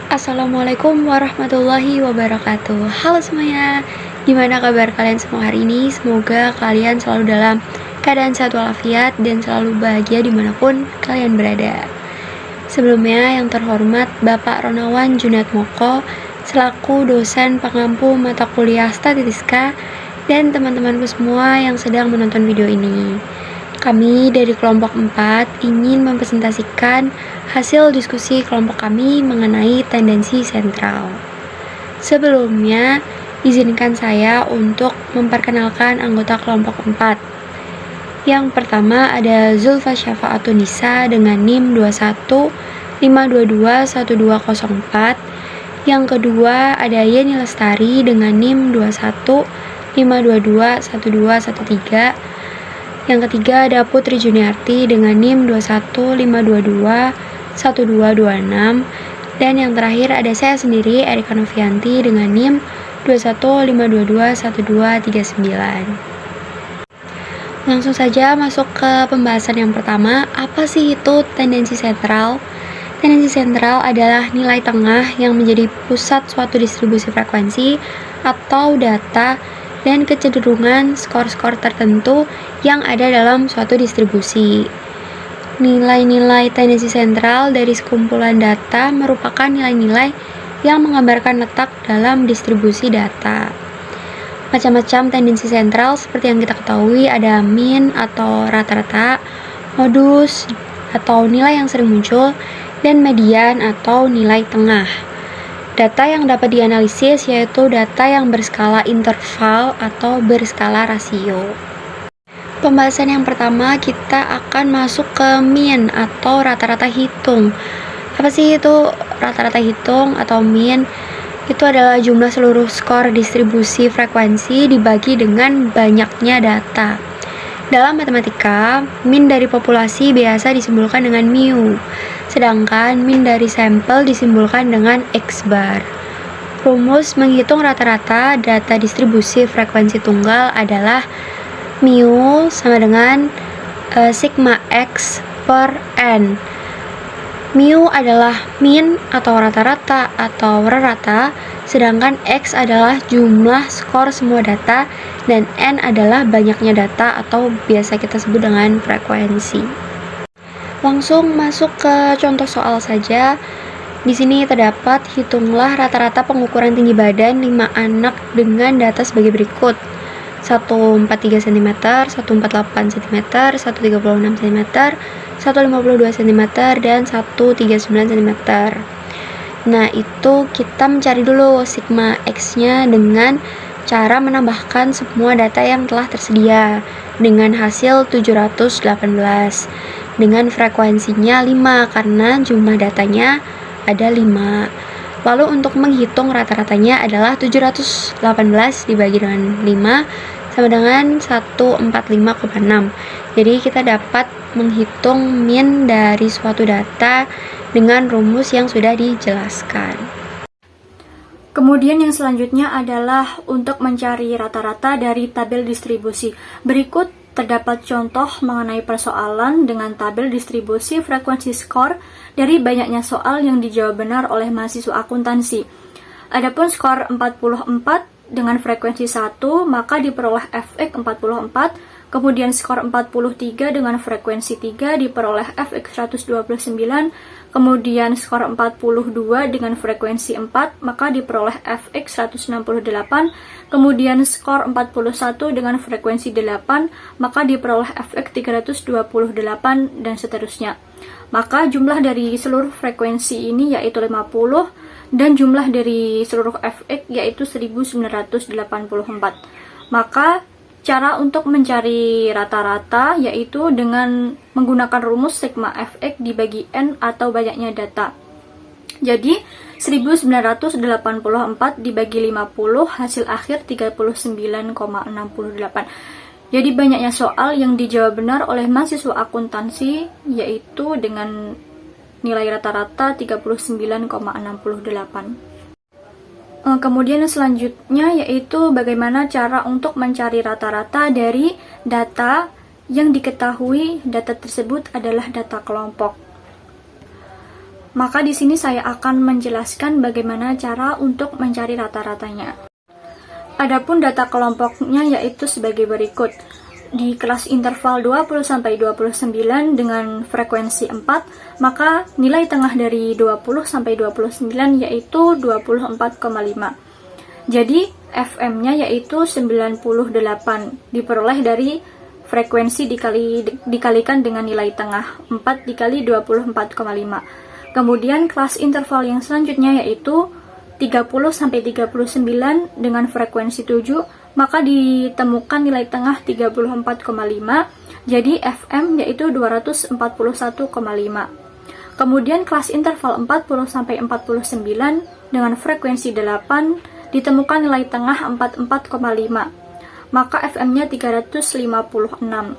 Assalamualaikum warahmatullahi wabarakatuh. Halo semuanya, gimana kabar kalian semua hari ini? Semoga kalian selalu dalam keadaan sehat walafiat dan selalu bahagia dimanapun kalian berada. Sebelumnya yang terhormat Bapak Ronawan Junad Moko selaku dosen pengampu mata kuliah Statistika dan teman-temanku semua yang sedang menonton video ini. Kami dari kelompok 4 ingin mempresentasikan hasil diskusi kelompok kami mengenai tendensi sentral. Sebelumnya, izinkan saya untuk memperkenalkan anggota kelompok 4. Yang pertama ada Zulfa Syafaatunisa dengan NIM 2152221204. Yang kedua ada Yeni Lestari dengan NIM 2152221213. Yang ketiga ada Putri Juniarti dengan NIM 2152211226. Dan yang terakhir ada saya sendiri, Erika Novianti dengan NIM 21521239. Langsung saja masuk ke pembahasan yang pertama. Apa sih itu tendensi sentral? Tendensi sentral adalah nilai tengah yang menjadi pusat suatu distribusi frekuensi atau data dan kecenderungan skor-skor tertentu yang ada dalam suatu distribusi. Nilai-nilai tendensi sentral dari sekumpulan data merupakan nilai-nilai yang menggambarkan letak dalam distribusi data. Macam-macam tendensi sentral seperti yang kita ketahui ada mean atau rata-rata, modus atau nilai yang sering muncul, dan median atau nilai tengah. Data yang dapat dianalisis yaitu data yang berskala interval atau berskala rasio. Pembahasan yang pertama kita akan masuk ke mean atau rata-rata hitung. Apa sih itu rata-rata hitung atau mean? Itu adalah jumlah seluruh skor distribusi frekuensi dibagi dengan banyaknya data. Dalam matematika, mean dari populasi biasa disimbolkan dengan mu, sedangkan mean dari sampel disimbolkan dengan X bar. Rumus menghitung rata-rata data distribusi frekuensi tunggal adalah mu sama dengan sigma X per N. Mu adalah mean atau rata-rata atau rata, sedangkan X adalah jumlah skor semua data dan N adalah banyaknya data atau biasa kita sebut dengan frekuensi. Langsung masuk ke contoh soal saja. Di sini terdapat hitunglah rata-rata pengukuran tinggi badan 5 anak dengan data sebagai berikut. 143 cm, 148 cm, 136 cm, 152 cm, dan 139 cm. Nah, itu kita mencari dulu sigma X-nya dengan cara menambahkan semua data yang telah tersedia dengan hasil 718 dengan frekuensinya 5 karena jumlah datanya ada 5. Lalu untuk menghitung rata-ratanya adalah 718 dibagi dengan 5 sama dengan 145,6. Jadi kita dapat menghitung mean dari suatu data dengan rumus yang sudah dijelaskan. Kemudian yang selanjutnya adalah untuk mencari rata-rata dari tabel distribusi. Berikut terdapat contoh mengenai persoalan dengan tabel distribusi frekuensi skor dari banyaknya soal yang dijawab benar oleh mahasiswa akuntansi. Adapun skor 44 dengan frekuensi 1, maka diperoleh fx 44. Kemudian skor 43 dengan frekuensi 3 diperoleh fx 129. Kemudian skor 42 dengan frekuensi 4 maka diperoleh fx 168. Kemudian skor 41 dengan frekuensi 8 maka diperoleh fx 328 dan seterusnya. Maka jumlah dari seluruh frekuensi ini yaitu 50 dan jumlah dari seluruh fx yaitu 1984. Maka cara untuk mencari rata-rata yaitu dengan menggunakan rumus sigma fx dibagi n atau banyaknya data. Jadi 1984 dibagi 50 hasil akhir 39,68. Jadi banyaknya soal yang dijawab benar oleh mahasiswa akuntansi yaitu dengan nilai rata-rata 39,68. Kemudian selanjutnya yaitu bagaimana cara untuk mencari rata-rata dari data yang diketahui data tersebut adalah data kelompok. Maka di sini saya akan menjelaskan bagaimana cara untuk mencari rata-ratanya. Adapun data kelompoknya yaitu sebagai berikut. Di kelas interval 20-29 dengan frekuensi 4, maka nilai tengah dari 20-29 yaitu 24,5. Jadi FM-nya yaitu 98, diperoleh dari frekuensi dikalikan dengan nilai tengah 4 dikali 24,5. Kemudian kelas interval yang selanjutnya yaitu 30-39 dengan frekuensi 7, maka ditemukan nilai tengah 34,5, jadi FM yaitu 241,5. Kemudian kelas interval 40-49 dengan frekuensi 8, ditemukan nilai tengah 44,5, maka FM-nya 356.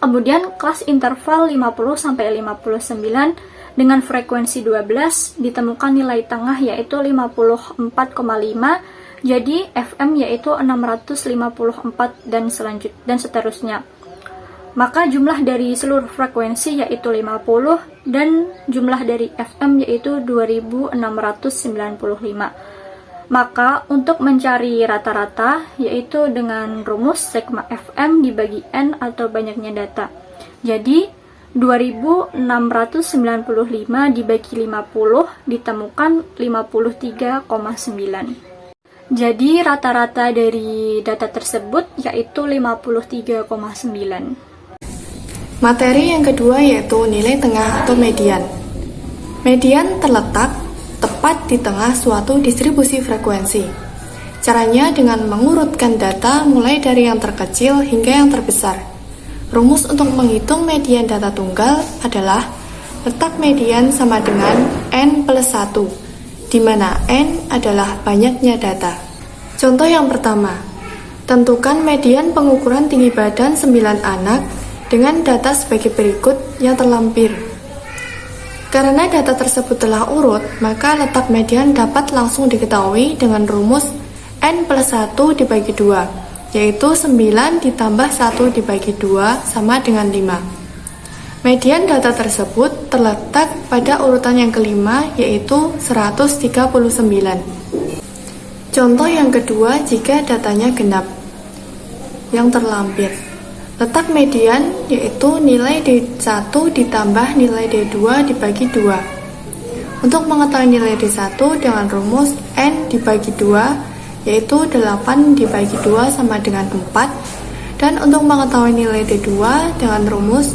Kemudian kelas interval 50-59 dengan frekuensi 12, ditemukan nilai tengah yaitu 54,5, jadi FM yaitu 654 dan seterusnya. Maka jumlah dari seluruh frekuensi yaitu 50 dan jumlah dari FM yaitu 2695. Maka untuk mencari rata-rata yaitu dengan rumus sigma FM dibagi N atau banyaknya data. Jadi 2695 dibagi 50 ditemukan 53,9. Jadi rata-rata dari data tersebut yaitu 53,9. Materi yang kedua yaitu nilai tengah atau median. Median terletak tepat di tengah suatu distribusi frekuensi. Caranya dengan mengurutkan data mulai dari yang terkecil hingga yang terbesar. Rumus untuk menghitung median data tunggal adalah letak median sama dengan N plus 1, di mana N adalah banyaknya data. Contoh yang pertama, tentukan median pengukuran tinggi badan 9 anak dengan data sebagai berikut yang terlampir. Karena data tersebut telah urut, maka letak median dapat langsung diketahui dengan rumus N plus 1 dibagi 2. Yaitu 9 ditambah 1 dibagi 2 sama dengan 5. Median data tersebut terletak pada urutan yang kelima yaitu 139. Contoh yang kedua jika datanya genap. Yang terlampir. Letak median yaitu nilai D1 ditambah nilai D2 dibagi 2. Untuk mengetahui nilai D1 dengan rumus N dibagi 2 yaitu 8 dibagi 2 sama dengan 4, dan untuk mengetahui nilai D2 dengan rumus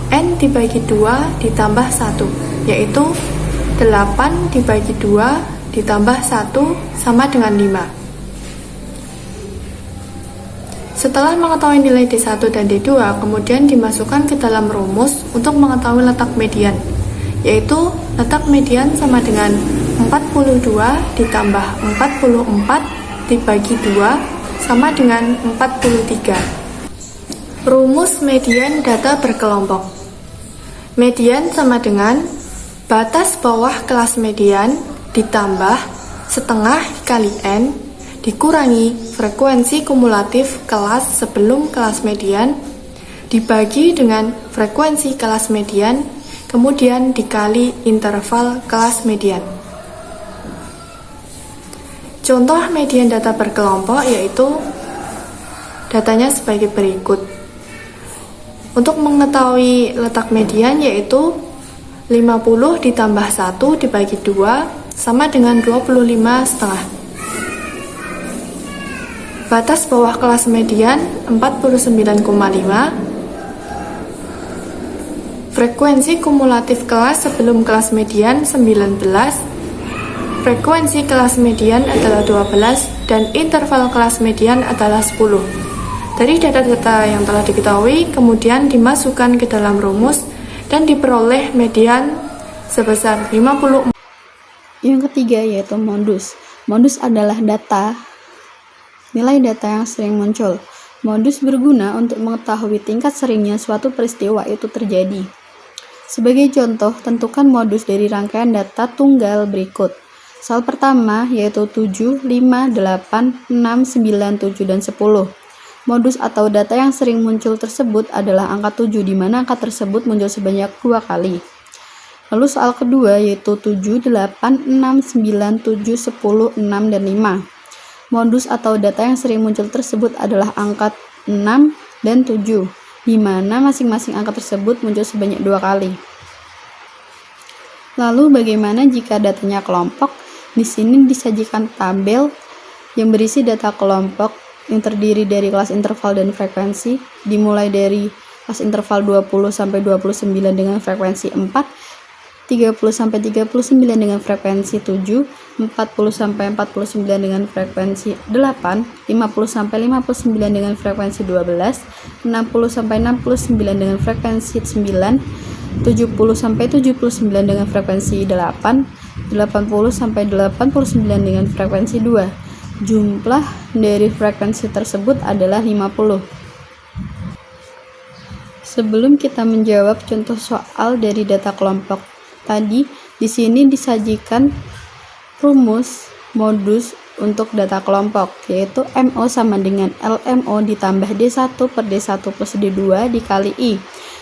N dibagi 2 ditambah 1 yaitu 8 dibagi 2 ditambah 1 sama dengan 5. Setelah mengetahui nilai D1 dan D2, kemudian dimasukkan ke dalam rumus untuk mengetahui letak median, yaitu letak median sama dengan 42 ditambah 44 dibagi 2 sama dengan 43. Rumus median data berkelompok. Median sama dengan batas bawah kelas median ditambah setengah kali N dikurangi frekuensi kumulatif kelas sebelum kelas median dibagi dengan frekuensi kelas median kemudian dikali interval kelas median. Contoh median data berkelompok yaitu datanya sebagai berikut. Untuk mengetahui letak median yaitu 50 ditambah 1 dibagi 2 sama dengan 25,5. Batas bawah kelas median 49,5. Frekuensi kumulatif kelas sebelum kelas median 19. Frekuensi kelas median adalah 12 dan interval kelas median adalah 10. Dari data-data yang telah diketahui, kemudian dimasukkan ke dalam rumus dan diperoleh median sebesar 50. Yang ketiga yaitu modus. Modus adalah nilai data yang sering muncul. Modus berguna untuk mengetahui tingkat seringnya suatu peristiwa itu terjadi. Sebagai contoh, tentukan modus dari rangkaian data tunggal berikut. Soal pertama yaitu 7, 5, 8, 6, 9, 7, dan 10. Modus atau data yang sering muncul tersebut adalah angka 7, di mana angka tersebut muncul sebanyak 2 kali. Lalu soal kedua yaitu 7, 8, 6, 9, 7, 10, 6, dan 5. Modus atau data yang sering muncul tersebut adalah angka 6 dan 7, di mana masing-masing angka tersebut muncul sebanyak 2 kali. Lalu bagaimana jika datanya kelompok? Di sini disajikan tabel yang berisi data kelompok yang terdiri dari kelas interval dan frekuensi, dimulai dari kelas interval 20 sampai 29 dengan frekuensi 4, 30 sampai 39 dengan frekuensi 7, 40 sampai 49 dengan frekuensi 8, 50 sampai 59 dengan frekuensi 12, 60 sampai 69 dengan frekuensi 9, 70 sampai 79 dengan frekuensi 8, 80 sampai 89 dengan frekuensi 2. Jumlah dari frekuensi tersebut adalah 50. Sebelum kita menjawab contoh soal dari data kelompok tadi, di sini disajikan rumus modus untuk data kelompok, yaitu MO sama dengan LMO ditambah D1 per D1 plus D2 dikali I,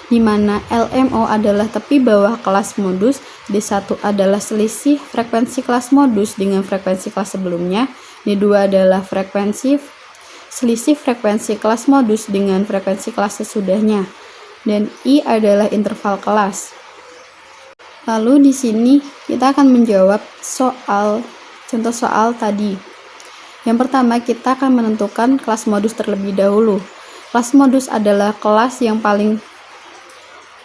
di mana LMO adalah tepi bawah kelas modus, D1 adalah selisih frekuensi kelas modus dengan frekuensi kelas sebelumnya, D2 adalah selisih frekuensi kelas modus dengan frekuensi kelas sesudahnya, dan I adalah interval kelas. Lalu di sini kita akan menjawab contoh soal tadi. Yang pertama, kita akan menentukan kelas modus terlebih dahulu. Kelas modus adalah kelas yang paling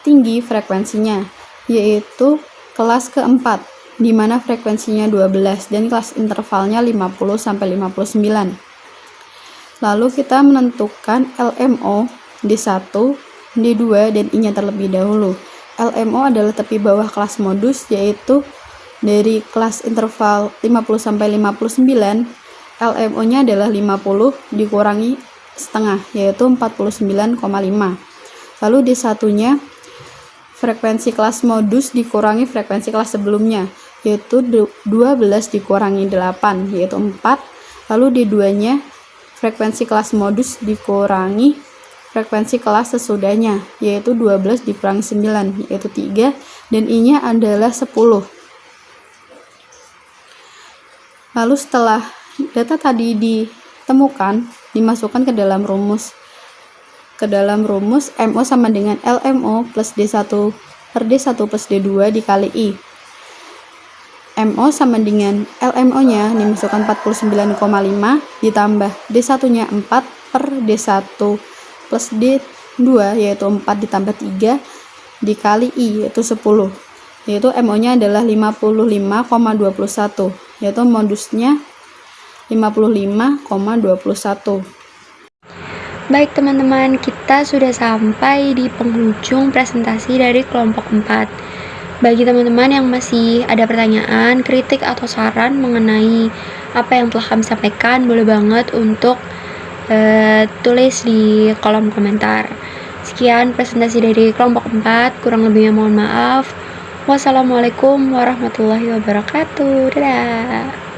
tinggi frekuensinya, yaitu kelas keempat, di mana frekuensinya 12 dan kelas intervalnya 50 sampai 59. Lalu kita menentukan LMO, D1, D2, dan I-nya terlebih dahulu. LMO adalah tepi bawah kelas modus, yaitu dari kelas interval 50 sampai 59, LMO-nya adalah 50 dikurangi setengah, yaitu 49,5. Lalu D1-nya frekuensi kelas modus dikurangi frekuensi kelas sebelumnya, yaitu 12 dikurangi 8, yaitu 4. Lalu D2-nya frekuensi kelas modus dikurangi frekuensi kelas sesudahnya, yaitu 12 dikurangi 9, yaitu 3, dan I-nya adalah 10. Lalu setelah data tadi ditemukan, dimasukkan ke dalam rumus. MO sama dengan LMO plus D1 per D1 plus D2 dikali I. MO sama dengan LMO-nya dimasukkan 49,5 ditambah D1-nya 4 per D1 plus D2, yaitu 4 ditambah 3 dikali I, yaitu 10, yaitu MO-nya adalah 55,21, yaitu modusnya 55,21. Baik teman-teman, kita sudah sampai di penghujung presentasi dari kelompok 4. Bagi teman-teman yang masih ada pertanyaan, kritik, atau saran mengenai apa yang telah kami sampaikan, boleh banget untuk tulis di kolom komentar. Sekian presentasi dari kelompok 4, kurang lebihnya mohon maaf. Wassalamualaikum warahmatullahi wabarakatuh. Dadah.